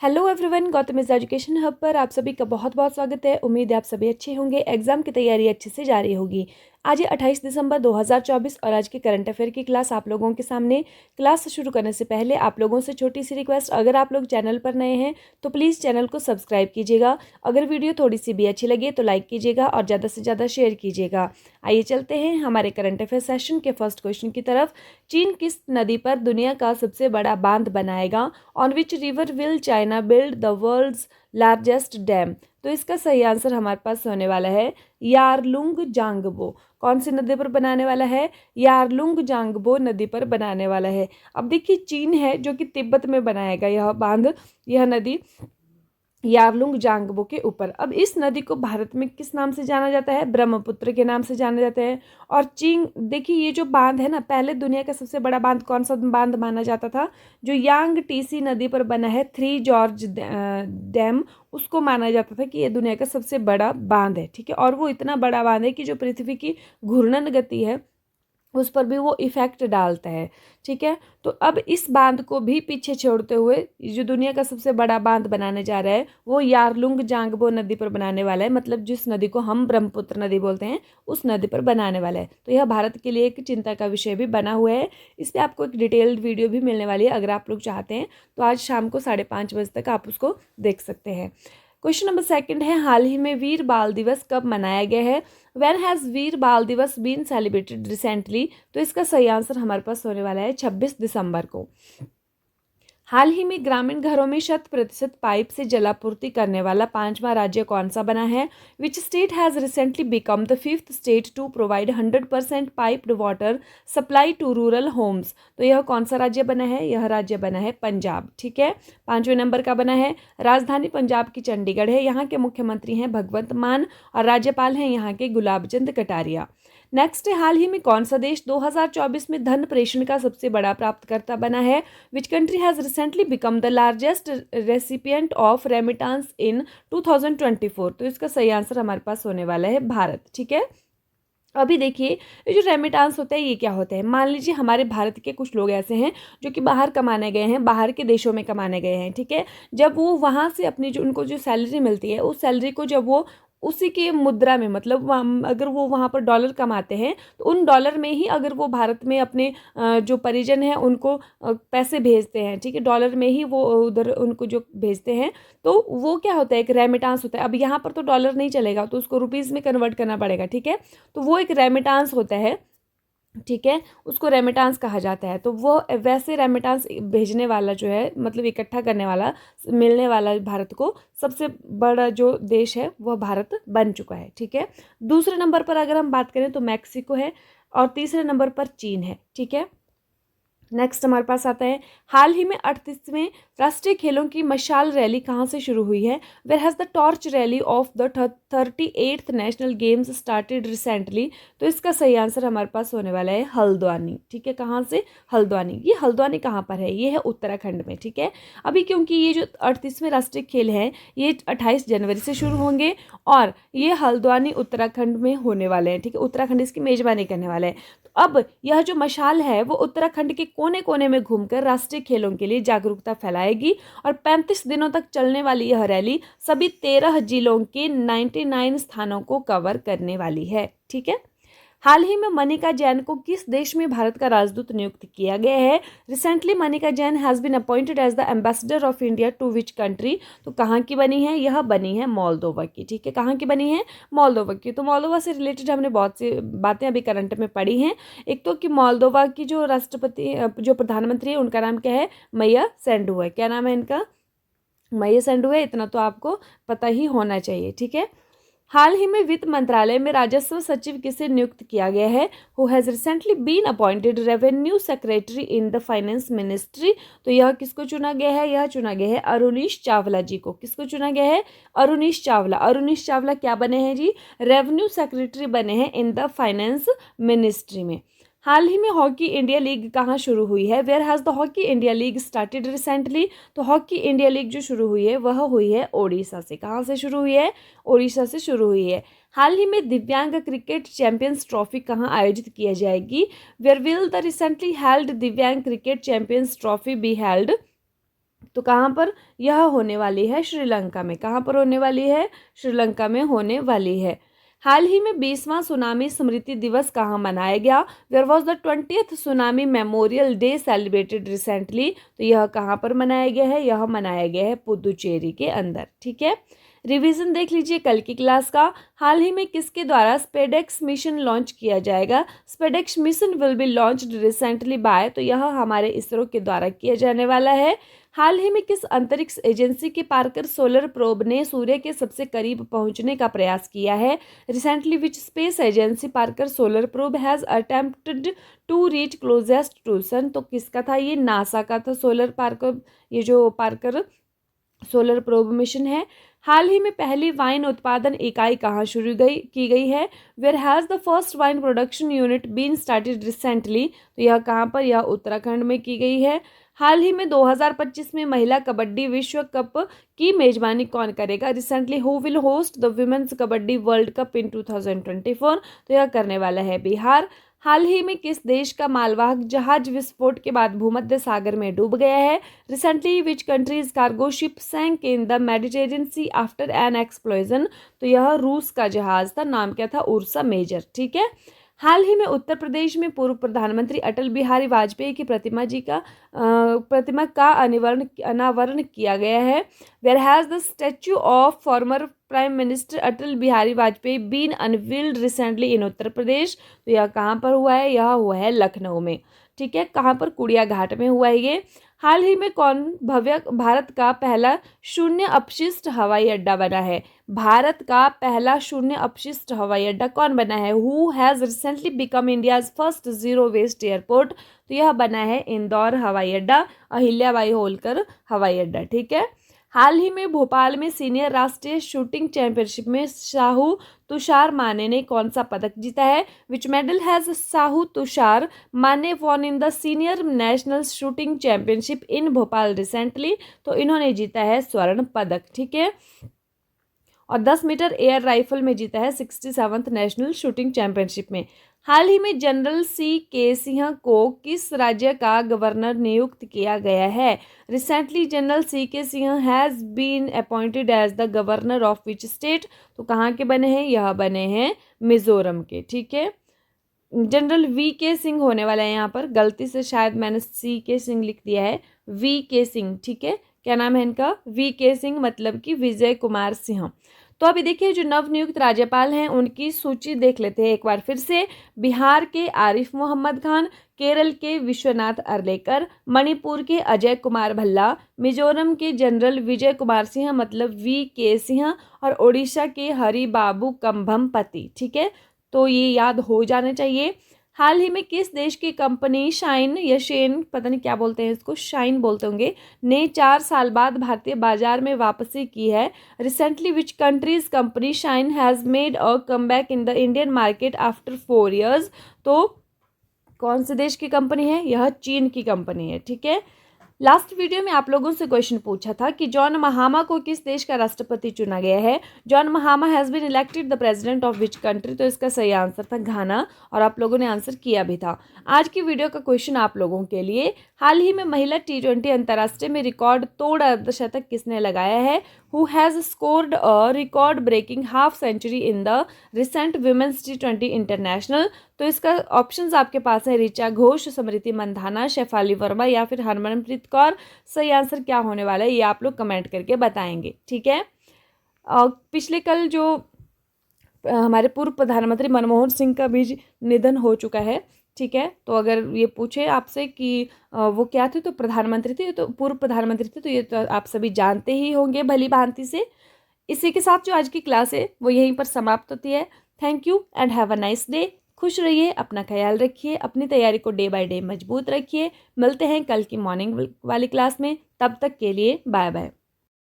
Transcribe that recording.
Hello everyone, Gautam is education hub पर आप सभी का बहुत बहुत स्वागत है। उम्मीद है आप सभी अच्छे होंगे, एग्जाम की तैयारी अच्छे से जारी होगी। आज है 28 दिसंबर 2024 और आज की करंट अफेयर की क्लास आप लोगों के सामने। क्लास शुरू करने से पहले आप लोगों से छोटी सी रिक्वेस्ट, अगर आप लोग चैनल पर नए हैं तो प्लीज़ चैनल को सब्सक्राइब कीजिएगा। अगर वीडियो थोड़ी सी भी अच्छी लगे तो लाइक कीजिएगा और ज़्यादा से ज़्यादा शेयर कीजिएगा। आइए चलते हैं हमारे करंट अफेयर सेशन के फर्स्ट क्वेश्चन की तरफ। चीन किस नदी पर दुनिया का सबसे बड़ा बांध बनाएगा? On which river will China build the world's largest dam? तो इसका सही आंसर हमारे पास होने वाला है यारलुंग जांगबो। कौन सी नदी पर बनाने वाला है? यारलुंग जांगबो नदी पर बनाने वाला है। अब देखिए, चीन है जो कि तिब्बत में बनाएगा यह बांध, यह नदी यारलुंग जांगबो के ऊपर। अब इस नदी को भारत में किस नाम से जाना जाता है? ब्रह्मपुत्र के नाम से जाना जाता है। और चीन, देखिए ये जो बांध है ना, पहले दुनिया का सबसे बड़ा बांध कौन सा बांध माना जाता था? जो यांग टीसी नदी पर बना है थ्री जॉर्ज डैम, उसको माना जाता था कि ये दुनिया का सबसे बड़ा बांध है। ठीक है, और वो इतना बड़ा बांध है कि जो पृथ्वी की घूर्णन गति है उस पर भी वो इफेक्ट डालता है। ठीक है, तो अब इस बांध को भी पीछे छोड़ते हुए जो दुनिया का सबसे बड़ा बांध बनाने जा रहा है वो यारलुंग जांगबो नदी पर बनाने वाला है। मतलब जिस नदी को हम ब्रह्मपुत्र नदी बोलते हैं उस नदी पर बनाने वाला है। तो यह भारत के लिए एक चिंता का विषय भी बना हुआ है। इस पर आपको एक डिटेल्ड वीडियो भी मिलने वाली है। अगर आप लोग चाहते हैं तो आज शाम को 5:30 बजे तक आप उसको देख सकते हैं। क्वेश्चन नंबर सेकंड है, हाल ही में वीर बाल दिवस कब मनाया गया है? व्हेन हैज़ वीर बाल दिवस बीन सेलिब्रेटेड रिसेंटली? तो इसका सही आंसर हमारे पास होने वाला है 26 दिसंबर को। हाल ही में ग्रामीण घरों में 100% पाइप से जलापूर्ति करने वाला 5वां राज्य कौन सा बना है? Which state has recently become the 5th state to provide 100% piped water supply to rural homes? तो यह कौन सा राज्य बना है? यह राज्य बना है पंजाब। ठीक है, 5वें नंबर का बना है। राजधानी पंजाब की चंडीगढ़ है। यहाँ के मुख्यमंत्री हैं भगवंत मान और राज्यपाल हैं यहाँ के गुलाब चंद कटारिया। नेक्स्ट है, हाल ही में कौन सा देश 2024 में धन प्रेषण का सबसे बड़ा प्राप्तकर्ता बना है? Which country has recently become the largest recipient of remittance in 2024? तो इसका सही आंसर हमारे पास होने वाला है भारत। ठीक है, अभी देखिए ये जो रेमिटांस होता है ये क्या होता है? मान लीजिए हमारे भारत के कुछ लोग ऐसे हैं जो कि बाहर कमाने गए हैं, बाहर के देशों में कमाने गए हैं। ठीक है, जब वो वहाँ से अपनी जो उनको जो सैलरी मिलती है उस सैलरी को जब वो उसी के मुद्रा में, मतलब अगर वो वहाँ पर डॉलर कमाते हैं तो उन डॉलर में ही अगर वो भारत में अपने जो परिजन हैं उनको पैसे भेजते हैं, ठीक है, डॉलर में ही वो उधर उनको जो भेजते हैं, तो वो क्या होता है? एक रेमिटांस होता है। अब यहाँ पर तो डॉलर नहीं चलेगा तो उसको रुपीज़ में कन्वर्ट करना पड़ेगा। ठीक है, तो वो एक रेमिटांस होता है। ठीक है, उसको रेमिटांस कहा जाता है। तो वो वैसे रेमिटांस भेजने वाला जो है, मतलब इकट्ठा करने वाला, मिलने वाला भारत को सबसे बड़ा जो देश है वह भारत बन चुका है। ठीक है, दूसरे नंबर पर अगर हम बात करें तो मैक्सिको है और तीसरे नंबर पर चीन है। ठीक है, नेक्स्ट हमारे पास आता है, हाल ही में 38वें राष्ट्रीय खेलों की मशाल रैली कहाँ से शुरू हुई है? Where has the torch rally of the 38th national games started recently? तो इसका सही आंसर हमारे पास होने वाला है हल्द्वानी। ठीक है, कहाँ से? हल्द्वानी। ये हल्द्वानी कहाँ पर है? ये है उत्तराखंड में। ठीक है, अभी क्योंकि ये जो 38वें राष्ट्रीय खेल हैं ये 28 जनवरी से शुरू होंगे और ये हल्द्वानी उत्तराखंड में होने वाले हैं। ठीक है, उत्तराखंड इसकी मेजबानी करने वाला है। तो अब यह जो मशाल है वो उत्तराखंड के कोने कोने में घूमकर राष्ट्रीय खेलों के लिए जागरूकता फैलाएगी और 35 दिनों तक चलने वाली यह रैली सभी 13 जिलों के 99 स्थानों को कवर करने वाली है। ठीक है, हाल ही में मनिका जैन को किस देश में भारत का राजदूत नियुक्त किया गया है? Recently Manika Jain has been appointed as the ambassador of India to which country? तो कहाँ की बनी है? यह बनी है मोल्दोवा की। ठीक है, कहाँ की बनी है? मोल्दोवा की। तो मोल्दोवा से रिलेटेड हमने बहुत सी बातें अभी करंट में पढ़ी हैं। एक तो कि मोल्दोवा की जो राष्ट्रपति, जो प्रधानमंत्री है, उनका नाम क्या है? मैया सेंडू है। क्या नाम है इनका? मैया सेंडू है। इतना तो आपको पता ही होना चाहिए। ठीक है, हाल ही में वित्त मंत्रालय में राजस्व सचिव किसे नियुक्त किया गया है? Who has recently been appointed revenue secretary in the finance ministry? तो यह किसको चुना गया है? यह चुना गया है अरुणीश चावला जी को। किसको चुना गया है? अरुणीश चावला। अरुणीश चावला क्या बने हैं जी? रेवेन्यू सेक्रेटरी बने हैं इन द फाइनेंस मिनिस्ट्री में। हाल ही में हॉकी इंडिया लीग कहाँ शुरू हुई है? Where has the hockey India league started recently? तो हॉकी इंडिया लीग जो शुरू हुई है वह हुई है ओडिशा से। कहाँ से शुरू हुई है? ओडिशा से शुरू हुई है। हाल ही में दिव्यांग क्रिकेट चैंपियंस ट्रॉफी कहाँ आयोजित किया जाएगी? Where will the recently held Divyang cricket champions trophy be held? तो कहाँ पर यह होने वाली है? श्रीलंका में। कहाँ पर होने वाली है? श्रीलंका में होने वाली है। हाल ही में 20वां सुनामी स्मृति दिवस कहाँ मनाया गया? Where was the 20th tsunami memorial day celebrated recently? तो यह कहाँ पर मनाया गया है? यह मनाया गया है पुदुचेरी के अंदर। ठीक है, रिवीजन देख लीजिए कल की क्लास का। हाल ही में किसके द्वारा स्पेडेक्स मिशन लॉन्च किया जाएगा? SpaDeX mission will be launched recently by, तो यह हमारे इसरो के द्वारा किया जाने वाला है। हाल ही में किस अंतरिक्ष एजेंसी के पार्कर सोलर प्रोब ने सूर्य के सबसे करीब पहुंचने का प्रयास किया है? Recently which space agency Parker solar probe has attempted to reach closest to sun? तो किसका था ये? नासा का था सोलर पार्कर, ये जो पार्कर सोलर प्रोब मिशन है। हाल ही में पहली वाइन उत्पादन इकाई कहाँ शुरू की गई है? Where has the first wine production unit been started recently? तो यह कहाँ पर? यह उत्तराखंड में की गई है। हाल ही में 2025 में महिला कबड्डी विश्व कप की मेजबानी कौन करेगा? Recently who will host the women's kabaddi world cup in 2024? तो यह करने वाला है बिहार। हाल ही में किस देश का मालवाहक जहाज विस्फोट के बाद भूमध्य सागर में डूब गया है? Recently which countries cargo ship sank in the Mediterranean sea after an explosion? तो यह रूस का जहाज था, नाम क्या था? Ursa Major. ठीक है, हाल ही में उत्तर प्रदेश में पूर्व प्रधानमंत्री अटल बिहारी वाजपेयी की प्रतिमा का अनावरण किया गया है। Where has the statue of former prime minister Atal Bihari Vajpayee been unveiled recently in Uttar Pradesh? तो यह कहाँ पर हुआ है? यह हुआ है लखनऊ में। ठीक है, कहाँ पर? कुड़िया घाट में हुआ है ये। हाल ही में कौन भारत का पहला शून्य अपशिष्ट हवाई अड्डा बना है? भारत का पहला शून्य अपशिष्ट हवाई अड्डा कौन बना है? Who has recently become India's first zero waste airport? तो यह बना है इंदौर हवाई अड्डा, अहिल्याबाई होलकर हवाई अड्डा। ठीक है, हाल ही में भोपाल में सीनियर राष्ट्रीय शूटिंग चैंपियनशिप में साहू तुषार माने ने कौन सा पदक जीता है? Which medal has Sahu Tushar Mane won in the senior national shooting championship in Bhopal recently? तो इन्होंने जीता है स्वर्ण पदक। ठीक है, और 10 मीटर एयर राइफल में जीता है 67th नेशनल शूटिंग चैंपियनशिप में। हाल ही में जनरल सी के सिंह को किस राज्य का गवर्नर नियुक्त किया गया है? Recently general C K Singh has been appointed as the governor of which state? तो कहाँ के बने हैं? यह बने हैं मिजोरम के। ठीक है, जनरल वी के सिंह होने वाला है यहाँ पर, गलती से शायद मैंने सी के सिंह लिख दिया है, वी के सिंह। ठीक है, क्या नाम है इनका? वी के सिंह, मतलब कि विजय कुमार सिंह। तो अभी देखिए जो नवनियुक्त राज्यपाल हैं उनकी सूची देख लेते हैं एक बार फिर से। बिहार के आरिफ मोहम्मद खान, केरल के विश्वनाथ अर्लेकर, मणिपुर के अजय कुमार भल्ला, मिजोरम के जनरल विजय कुमार सिंह मतलब वी के सिंह, और ओडिशा के हरिबाबू कंभमपति। ठीक है, तो ये याद हो जाने चाहिए। हाल ही में किस देश की कंपनी शाइन या शेन, पता नहीं क्या बोलते हैं इसको, शाइन बोलते होंगे, ने 4 साल बाद भारतीय बाजार में वापसी की है? Recently which countries company shine has made a comeback in the Indian market after 4 years? तो कौन से देश की कंपनी है? यह चीन की कंपनी है। ठीक है, लास्ट वीडियो में आप लोगों से क्वेश्चन पूछा था कि जॉन महामा को किस देश का राष्ट्रपति चुना गया है? John Mahama has been elected the president of which country? तो इसका सही आंसर था घाना, और आप लोगों ने आंसर किया भी था। आज की वीडियो का क्वेश्चन आप लोगों के लिए, हाल ही में महिला T20 अंतर्राष्ट्रीय में रिकॉर्ड तोड़ अर्धशतक किसने लगाया है? Who has scored a record breaking half century in the recent women's T20 international? तो इसका ऑप्शंस आपके पास है ऋचा घोष, स्मृति मंधाना, शेफाली वर्मा या फिर हरमनप्रीत कौर। सही आंसर क्या होने वाला है ये आप लोग कमेंट करके बताएंगे। ठीक है, पिछले कल जो हमारे पूर्व प्रधानमंत्री मनमोहन सिंह का भी निधन हो चुका है। ठीक है, तो अगर ये पूछे आपसे कि वो क्या थे, तो प्रधानमंत्री थे, तो पूर्व प्रधानमंत्री थे, तो ये तो आप सभी जानते ही होंगे भली भांति से। इसी के साथ जो आज की क्लास है वो यहीं पर समाप्त होती है। Thank you and have a nice day. खुश रहिए, अपना ख्याल रखिए, अपनी तैयारी को डे बाय डे मजबूत रखिए। मिलते हैं कल की मॉर्निंग वाली क्लास में, तब तक के लिए बाय बाय।